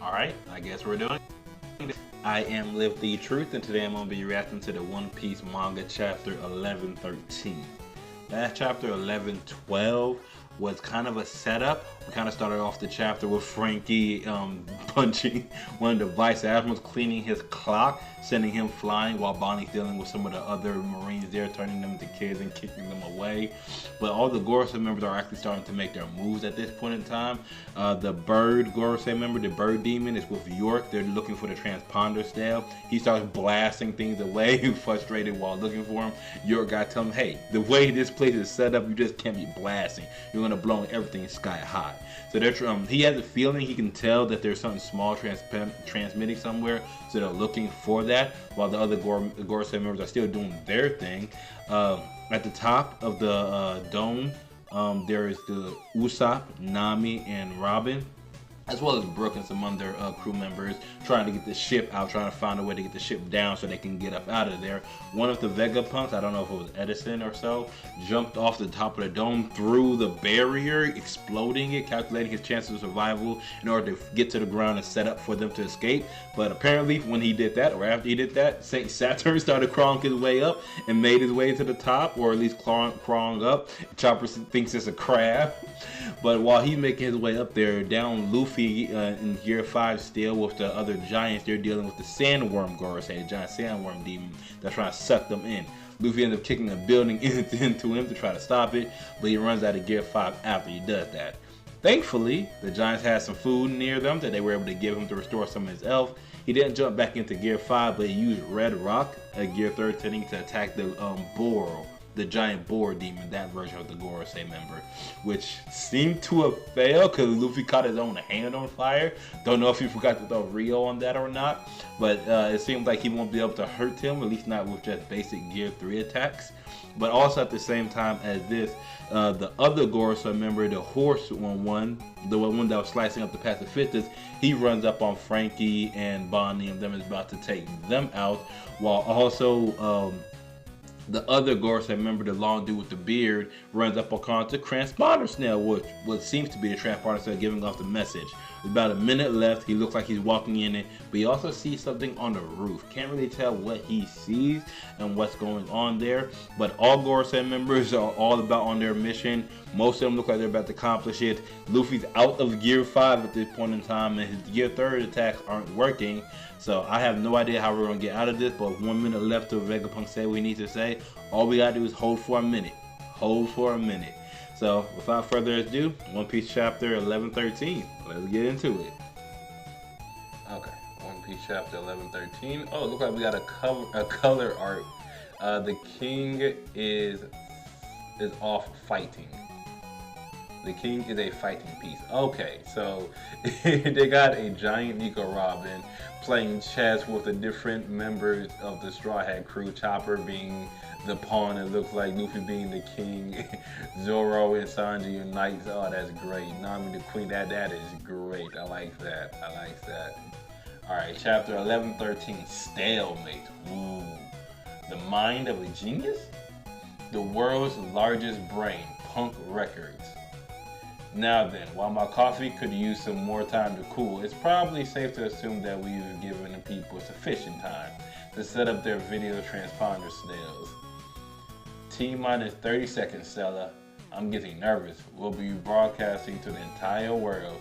Alright, I guess we're doing it. I am Live the Truth, and today I'm going to be reacting to the One Piece manga chapter 1113. That chapter 1112 was kind of a setup. We kind of started off the chapter with Frankie punching one of the vice admirals, cleaning his clock, sending him flying while Bonnie's dealing with some of the other Marines there, turning them into kids and kicking them away. But all the Gorosei members are actually starting to make their moves at this point in time. The bird Gorosei member, the bird demon, is with York. They're looking for the transponder staff. He starts blasting things away, frustrated while looking for him. York got to tell him, hey, the way this place is set up, you just can't be blasting. You're going to blow everything sky high. So they're he has a feeling, he can tell that there's something small transmitting somewhere, so they're looking for that, while the other Gorosei members are still doing their thing. At the top of the dome, there is the Usopp, Nami, and Robin, as well as Brooke and some other crew members trying to get the ship out, trying to find a way to get the ship down so they can get up out of there. One of the Vegapunks, I don't know if it was Edison or so, jumped off the top of the dome through the barrier, exploding it, calculating his chances of survival in order to get to the ground and set up for them to escape. But apparently when he did that, or after he did that, Saint Saturn started crawling his way up and made his way to the top, or at least crawling up. Chopper thinks it's a crab. But while he's making his way up there, down Luffy in Gear 5 still with the other giants, they're dealing with the Sandworm Gorosei, the giant Sandworm demon that's trying to suck them in. Luffy ends up kicking a building into him to try to stop it, but he runs out of Gear 5 after he does that. Thankfully, the giants had some food near them that they were able to give him to restore some of his health. He didn't jump back into Gear 5, but he used Red Rock at Gear 13 to attack the the giant boar demon, that version of the Gorosei member, which seemed to have failed because Luffy caught his own hand on fire. Don't know if he forgot to throw Rio on that or not, but it seems like he won't be able to hurt him, at least not with just basic Gear 3 attacks. But also at the same time as this, the other Gorosei member, the horse one, the one that was slicing up the pacifistas, he runs up on Frankie and Bonnie and them, is about to take them out, while also the other Gorosei member, the long dude with the beard, runs up on the transponder snail, which seems to be the transponder snail giving off the message. With about a minute left, he looks like he's walking in it, but he also sees something on the roof. Can't really tell what he sees and what's going on there, but all Gorosei members are all about on their mission. Most of them look like they're about to accomplish it. Luffy's out of Gear 5 at this point in time, and his Gear 3 attacks aren't working. So I have no idea how we're going to get out of this, but 1 minute left to Vegapunk say what we need to say. All we got to do is hold for a minute. Hold for a minute. So without further ado, One Piece chapter 1113. Let's get into it. Okay, One Piece chapter 1113. Oh, it looks like we got a color art. The king is off fighting. The king is a fighting piece. Okay, so they got a giant Nico Robin playing chess with the different members of the Straw Hat crew. Chopper being the pawn, it looks like Luffy being the king. Zoro and Sanji and knights. Oh, that's great. Nami the queen. That is great. I like that. I like that. All right, chapter 1113. Stalemate. Ooh, the mind of a genius. The world's largest brain. Punk Records. Now then, while my coffee could use some more time to cool, it's probably safe to assume that we've given the people sufficient time to set up their video transponder snails. T-minus 30 seconds, Stella. I'm getting nervous. We'll be broadcasting to the entire world.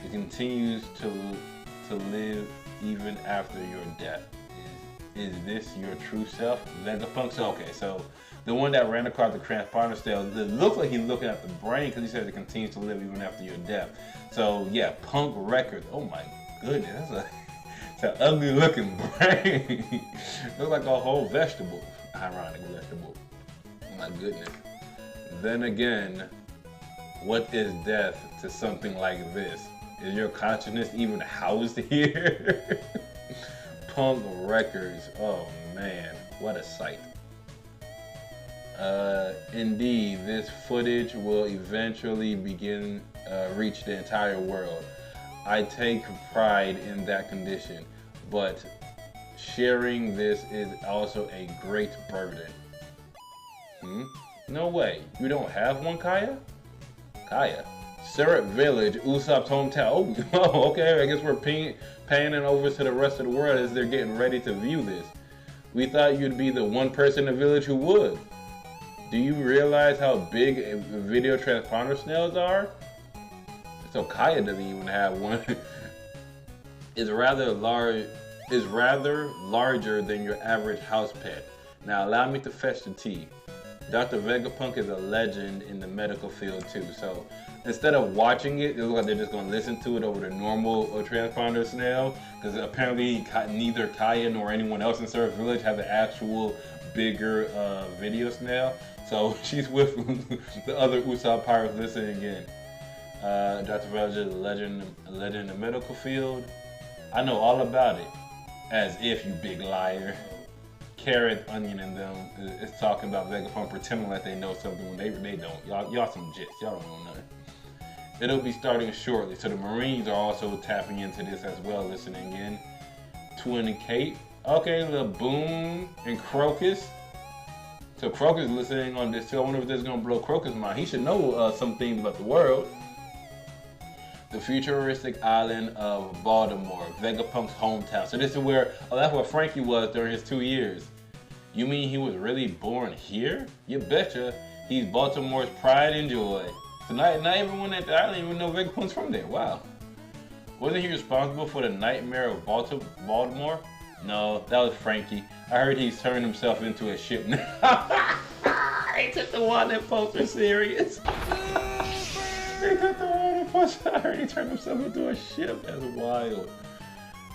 It continues to live even after your death. Is this your true self? Vegapunk? Okay, so the one that ran across the transponder snail, it looks like he's looking at the brain because he says it continues to live even after your death. So yeah, Punk Records. Oh my goodness, it's an ugly looking brain. Looks like a whole vegetable. Ironic vegetable. Oh my goodness. Then again, what is death to something like this? Is your consciousness even housed here? Punk Records. Oh man, what a sight. Indeed, this footage will eventually reach the entire world. I take pride in that condition, but sharing this is also a great burden. No way, you don't have one, Kaya? Kaya? Syrup Village, Usopp's hometown. Oh, okay. I guess we're panning over to the rest of the world as they're getting ready to view this. We thought you'd be the one person in the village who would. Do you realize how big video transponder snails are? So Kaya doesn't even have one. It's rather larger than your average house pet. Now allow me to fetch the tea. Dr. Vegapunk is a legend in the medical field too. So instead of watching it, it looks like they're just going to listen to it over the normal transponder snail. Because apparently neither Kaya nor anyone else in Syrup Village have an actual bigger video snail. So she's with the other Usopp pirates listening again. Dr. Vegapunk is a legend in the medical field. I know all about it. As if, you big liar. Carrot, Onion, and them is talking about Vegapunk pretending like they know something when they don't. Y'all some jits. Y'all don't know nothing. It'll be starting shortly. So the Marines are also tapping into this as well, listening in. Twin and Kate. Okay, the Boom and Crocus. So Crocus listening on this too. I wonder if this is gonna blow Crocus' mind. He should know some things about the world. The futuristic island of Baltimore, Vegapunk's hometown. So this is where, that's where Frankie was during his 2 years. You mean he was really born here? You betcha. He's Baltimore's pride and joy. So not everyone at the island even know Vegapunk's from there. Wow. Wasn't he responsible for the nightmare of Baltimore? No, that was Frankie. I heard he's turned himself into a ship now. They took the wanted poster serious. They took the wanted poster. I heard he turned himself into a ship. That's wild.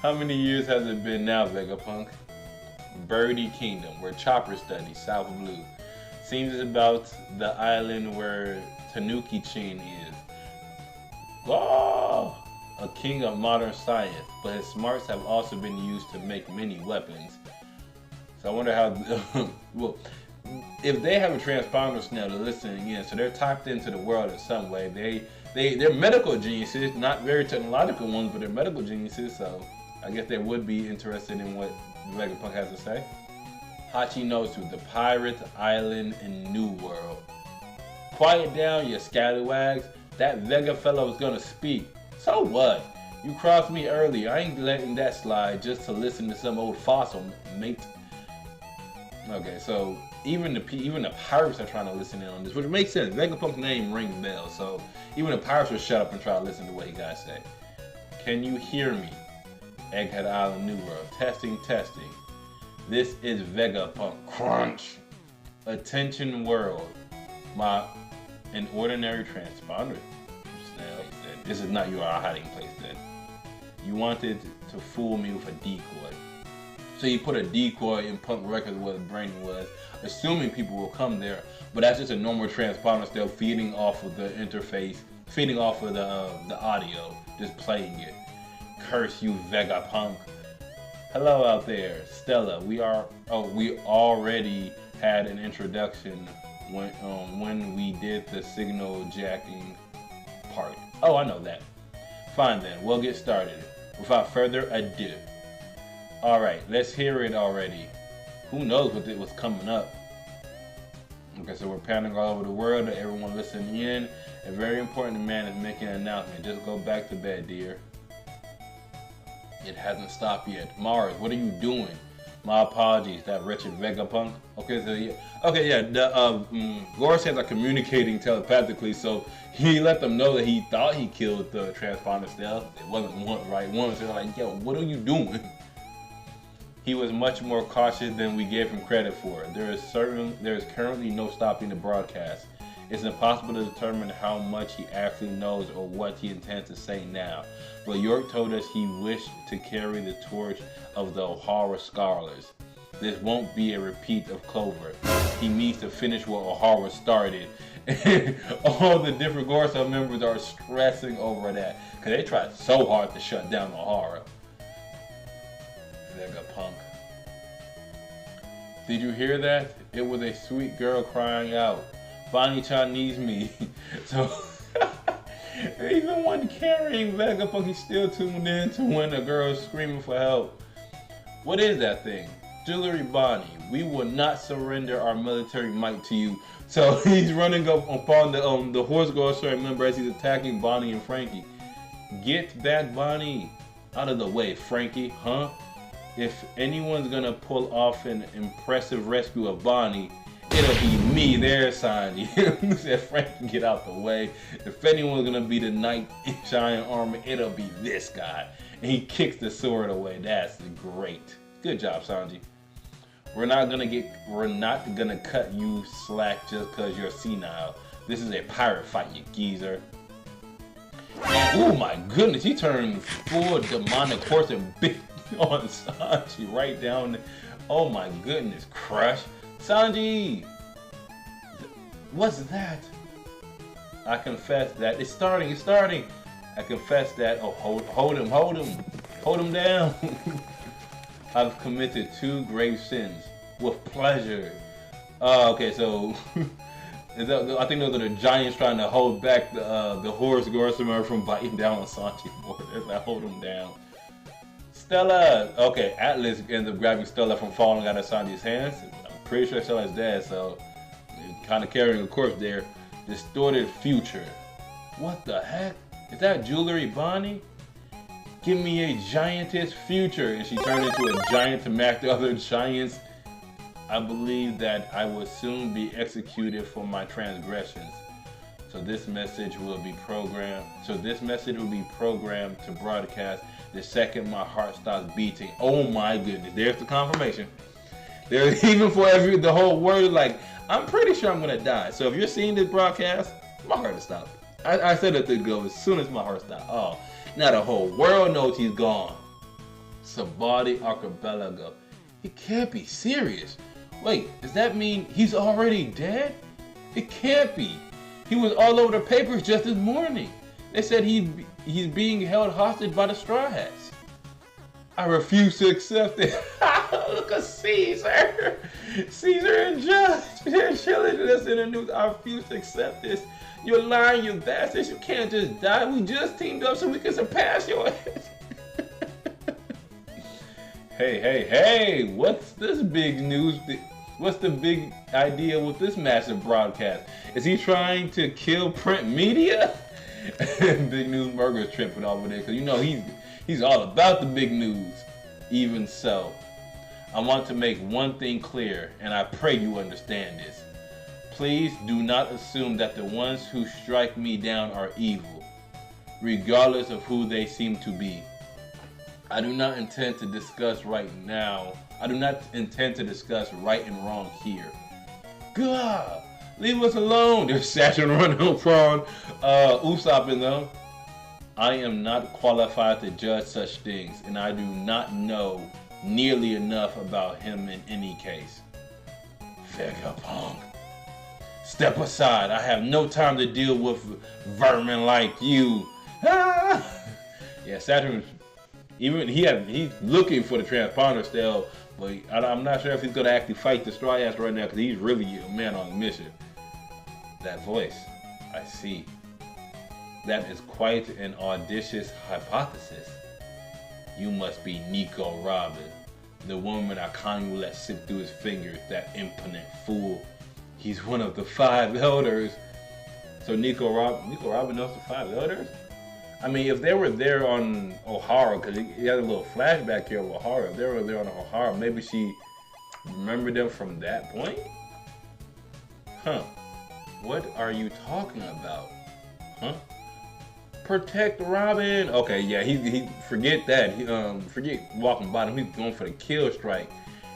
How many years has it been now, Vegapunk? Birdie Kingdom, where Chopper studies, South Blue. Seems it's about the island where Tanuki-chin is. Oh, a king of modern science, but his smarts have also been used to make many weapons. So I wonder how, well, if they have a transponder snail, they're listening in, so they're tapped into the world in some way. They're medical geniuses, not very technological ones, but they're medical geniuses, so I guess they would be interested in what Vegapunk has to say. Hachinosu, the pirate island in New World. Quiet down, you scallywags. That Vega fellow is gonna speak. So what? You crossed me earlier. I ain't letting that slide just to listen to some old fossil, mate. Okay, so even the pirates are trying to listen in on this, which makes sense. Vegapunk's name rings bells, so even the pirates will shut up and try to listen to what he got to say. Can you hear me? Egghead Island, New World. Testing, testing. This is Vegapunk. Crunch. Attention world. An ordinary transponder. Snail said, this is not your hiding place then. You wanted to fool me with a decoy. So you put a decoy in Punk Records where the brain was, assuming people will come there. But that's just a normal transponder still feeding off of the interface, feeding off of the audio, just playing it. Curse you, Vegapunk. Hello out there, Stella. We already had an introduction when we did the signal jacking part. Oh, I know that. Fine then, we'll get started. Without further ado. Alright, let's hear it already. Who knows what was coming up? Okay, so we're panning all over the world to everyone listening in. A very important man is making an announcement. Just go back to bed, dear. It hasn't stopped yet. Mars, what are you doing? My apologies, that wretched Vegapunk. Okay, so yeah, the Gorosans are communicating telepathically, so he let them know that he thought he killed the transponder snail. It wasn't one, so they're like, yo, what are you doing? He was much more cautious than we gave him credit for. There is currently no stopping the broadcast. It's impossible to determine how much he actually knows or what he intends to say now. But York told us he wished to carry the torch of the O'Hara scholars. This won't be a repeat of Clover. He needs to finish what O'Hara started. All the different Gorosei members are stressing over that, because they tried so hard to shut down O'Hara. Vegapunk. Did you hear that? It was a sweet girl crying out. Bonnie-chan needs me. So, even when carrying Vegapunk, he's still tuned in to when the girl is screaming for help. What is that thing? Jewelry Bonnie, we will not surrender our military might to you. So he's running up upon the horse girl. So remember, as he's attacking Bonnie and Frankie. Get back, Bonnie, out of the way, Frankie, huh? If anyone's gonna pull off an impressive rescue of Bonnie, it'll be me there, Sanji. Said Frankie, get out the way. If anyone's gonna be the knight in giant armor, it'll be this guy. And he kicks the sword away. That's great. Good job, Sanji. We're not gonna cut you slack just cause you're senile. This is a pirate fight, you geezer. And, oh my goodness, he turned full demonic horse and bit on Sanji right down there. Oh my goodness, crush. Sanji! What's that? I confess that. It's starting. I confess that. Oh, hold him down. I've committed 2 grave sins with pleasure. Okay, so I think those are the giants trying to hold back the horse Gossamer from biting down on Sanji more. I hold him down. Stella. Okay, Atlas ends up grabbing Stella from falling out of Sanji's hands. I'm pretty sure Stella's dead, so kind of carrying a corpse there. Distorted future. What the heck? Is that Jewelry Bonnie? Give me a giantess future. And she turned into a giant to match the other giants. I believe that I will soon be executed for my transgressions. So this message will be programmed. To broadcast the second my heart stops beating. Oh my goodness! There's the confirmation. There's even for the whole world. Like, I'm pretty sure I'm gonna die. So if you're seeing this broadcast, my heart will stop. I said it to go as soon as my heart stopped. Oh, now the whole world knows he's gone. Sabati Archipelago. He can't be serious. Wait, does that mean he's already dead? It can't be. He was all over the papers just this morning. They said he's being held hostage by the Strawhats. I refuse to accept it. Look at Caesar. Caesar and Judge. They're chilling us in the news. I refuse to accept this. You're lying, you bastards. You can't just die. We just teamed up so we can surpass your ass. Hey, what's this big news? What's the big idea with this massive broadcast? Is he trying to kill print media? Big News Burger's tripping over there because you know he's all about the big news. Even so, I want to make one thing clear, and I pray you understand this. Please do not assume that the ones who strike me down are evil, regardless of who they seem to be. I do not intend to discuss right now. I do not intend to discuss right and wrong here. God, leave us alone. There's Saturn running upon Usopp in them. I am not qualified to judge such things, and I do not know nearly enough about him in any case. Vegapunk. Step aside. I have no time to deal with vermin like you. Ah! Yeah, Saturn. Even he's looking for the transponder still, but I'm not sure if he's gonna actually fight the Strawhats right now because he's really a man on a mission. That voice, I see. That is quite an audacious hypothesis. You must be Nico Robin, the woman Akanu let slip through his fingers. That impotent fool. He's one of the 5 elders. So Nico Robin knows the 5 elders? I mean, if they were there on O'Hara, because he had a little flashback here of O'Hara. If they were there on O'Hara, maybe she remembered them from that point? Huh. What are you talking about? Huh? Protect Robin. Okay, yeah, he forget that. Forget walking bottom. He's going for the kill strike.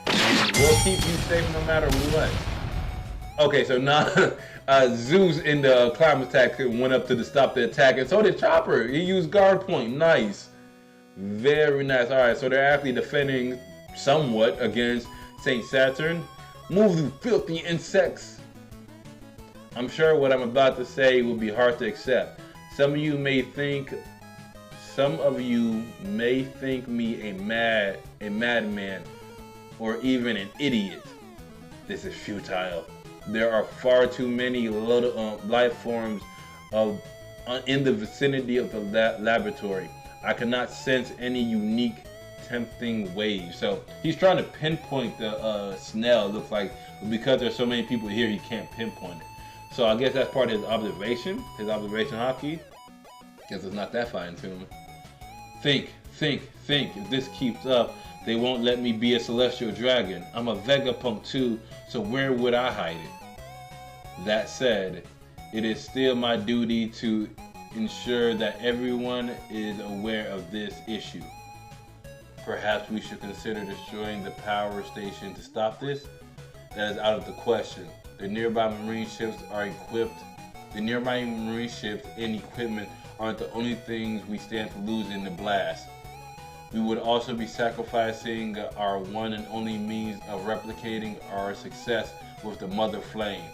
We'll keep you safe no matter what. Okay, so now Zeus in the climate attack went up to stop the attack, and so did Chopper. He used guard point. Nice. Very nice. All right, so they're actually defending somewhat against Saint Saturn. Move, you filthy insects. I'm sure what I'm about to say will be hard to accept. Some of you may think me a madman, or even an idiot. This is futile. There are far too many life forms in the vicinity of the laboratory. I cannot sense any unique tempting waves. So he's trying to pinpoint the snail. Looks like, but because there's so many people here, he can't pinpoint it. So I guess that's part of his observation hockey. Guess it's not that fine tuned. Think. If this keeps up, they won't let me be a celestial dragon. I'm a Vegapunk too, so where would I hide it? That said, it is still my duty to ensure that everyone is aware of this issue. Perhaps we should consider destroying the power station to stop this? That is out of the question. The nearby marine ships are equipped. The nearby marine ships and equipment aren't the only things we stand to lose in the blast. We would also be sacrificing our one and only means of replicating our success with the mother flame.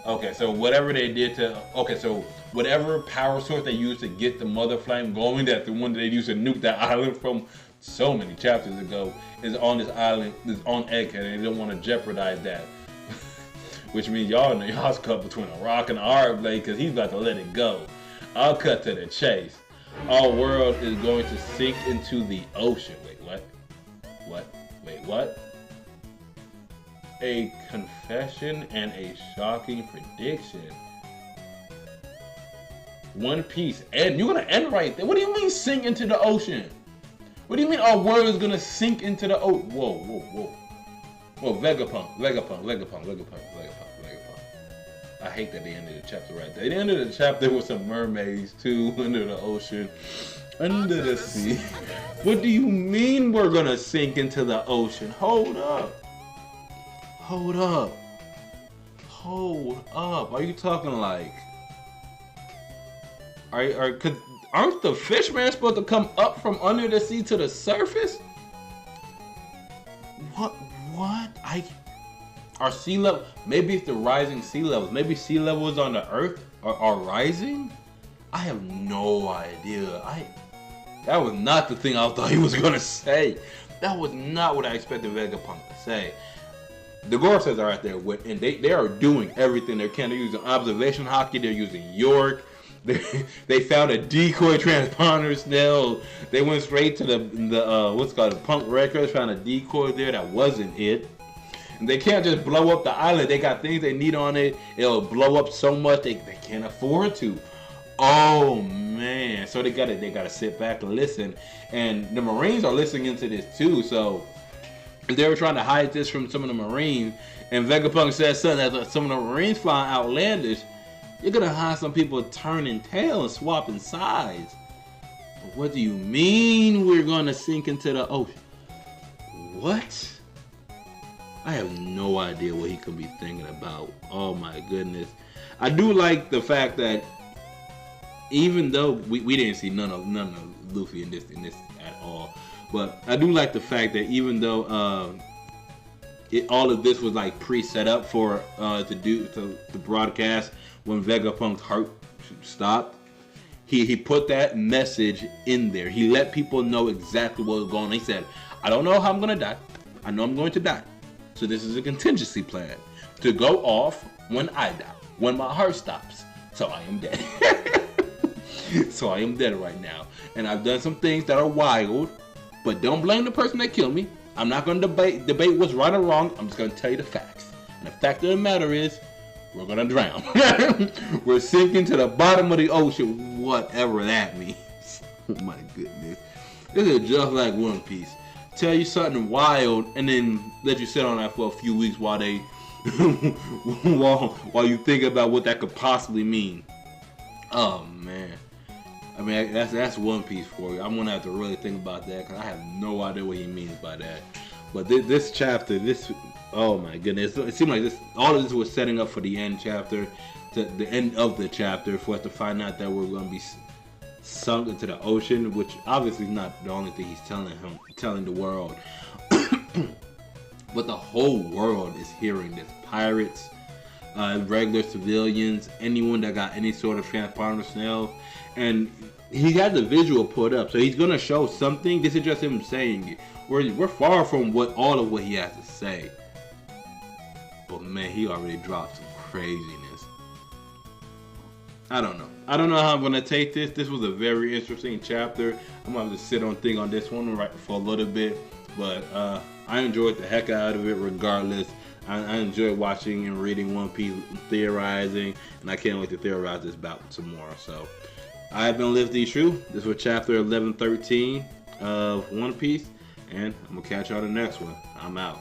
Okay, so whatever they did to, so whatever power source they used to get the mother flame going, that the one that they used to nuke that island from so many chapters ago, is on this island, is on Egghead, and they don't want to jeopardize that. Which means y'all's cut between a rock and a hard blade, because he's about to let it go. I'll cut to the chase. Our world is going to sink into the ocean. Wait, what? A confession and a shocking prediction. One Piece, and you're gonna end right there. What do you mean sink into the ocean? What do you mean our world is gonna sink into the ocean? Whoa. Vegapunk. I hate that they ended the chapter right there. They ended the chapter with some mermaids too, under the ocean, under the sea. What do you mean we're gonna sink into the ocean? Hold up. Are you talking like? Aren't the fishmen supposed to come up from under the sea to the surface? What? Are sea level? Maybe it's the rising sea levels. Maybe sea levels on the earth are rising? I have no idea. That was not the thing I thought he was gonna say. That was not what I expected Vegapunk to say. The Gorsas are out there and they are doing everything they can. They're using observation hockey. They're using York. They found a decoy transponder snail. They went straight to the what's called a punk records, found a decoy there that wasn't it. And they can't just blow up the island. They got things they need on it. It'll blow up so much they can't afford to. Oh man! So they gotta sit back and listen. And the Marines are listening into this too. So they were trying to hide this from some of the Marines. And Vegapunk said something that some of the Marines find outlandish. You're gonna have some people turning tail and swapping sides. But what do you mean we're gonna sink into the ocean? What? I have no idea what he could be thinking about. Oh my goodness. I do like the fact that even though we didn't see none of Luffy in this at all, but I do like the fact that even though all of this was like pre-set up for to broadcast when Vegapunk's heart stopped, he put that message in there. He let people know exactly what was going on. He said, I don't know how I'm gonna die. I know I'm going to die. So this is a contingency plan to go off when I die, when my heart stops. So I am dead. So I am dead right now. And I've done some things that are wild, but don't blame the person that killed me. I'm not going to debate what's right or wrong. I'm just going to tell you the facts. And the fact of the matter is, we're going to drown. We're sinking to the bottom of the ocean, whatever that means. Oh my goodness. This is just like One Piece. Tell you something wild and then let you sit on that for a few weeks while they while you think about what that could possibly mean. Oh man. I mean, that's One Piece for you. I'm gonna have to really think about that because I have no idea what he means by that. But this chapter, oh my goodness, it seemed like all of this was setting up for the end chapter, to the end of the chapter, for us to find out that we're gonna be sunk into the ocean, which obviously is not the only thing he's telling the world. But the whole world is hearing this. Pirates, regular civilians, anyone that got any sort of transponder snail. And he had the visual put up, so he's gonna show something. This is just him saying it. We're far from all of what he has to say. But man, he already dropped some craziness. I don't know. I don't know how I'm gonna take this. This was a very interesting chapter. I'm gonna have to sit on think on this one right for a little bit, but I enjoyed the heck out of it. Regardless, I enjoyed watching and reading One Piece, theorizing, and I can't wait to theorize this about tomorrow. So I've been Live the True. This was chapter 1113 of One Piece, and I'm gonna catch y'all on the next one. I'm out.